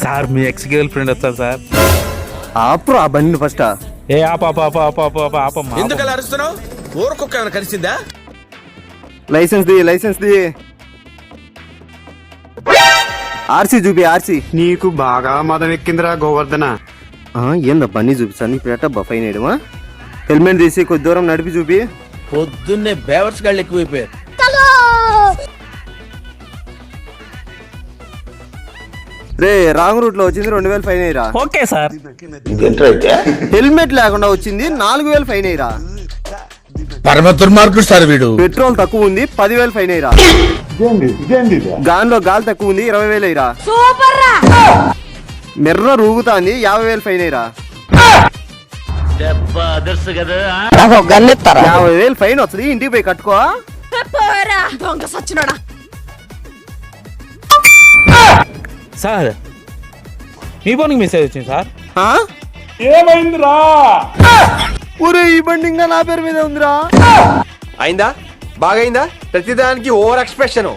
Sir మీ ex girl friend వస్తారు sir. ఆపు ఆ బండి ఫస్ట్. ఏ ఆపమ్మా. ఎందుకు అలా అరుస్తున్నావు? ఊరుకొక్క ఏమైనా కలిసిందా? లైసెన్స్ ది ఆర్సీ చూపి ఆర్సీ. నీకు బాగా మదం ఎక్కిందిరా గోవర్ధన. ఏందబ్బా నీ చూపిస్తాను ఇప్పుడు ఎట్టా బఫైన్ వేయడమా? హెల్మెట్ తీసి కొద్ది దూరం నడిపి చూపి. పొద్దున్నే బేవర్స్ గాళ్ళు ఎక్కువైపోయారు. రే రాంగ్ రూట్ లో వచ్చింది 2000 ఫైన్ అయ్యరా. Okay sir. హెల్మెట్ లేకుండా వచ్చింది 4000 ఫైన్ అయ్యరా. పరమ దుర్మార్గుడు సార్ వీడు. పెట్రోల్ తక్కువ ఉంది 10,000 ఫైన్ అయ్యరా. గాన్లో గాలి తక్కువ ఉంది 20,000 అయ్యరా. మెర్ర రూగుతాంది 50,000 ఫైన్ అయ్యరా. 50,000 ఫైన్ వస్తుంది, ఇంటికి పోయి కట్టుకో. సార్ మీ ఫోన్కి మెసేజ్ వచ్చింది సార్. ఏమైందిరా? ఊరే ఈ బండి ఇంకా నా పేరు మీద ఉందిరా. అయిందా? బాగైందా? ప్రతిదానికి ఓవర్ ఎక్స్ప్రెషన్.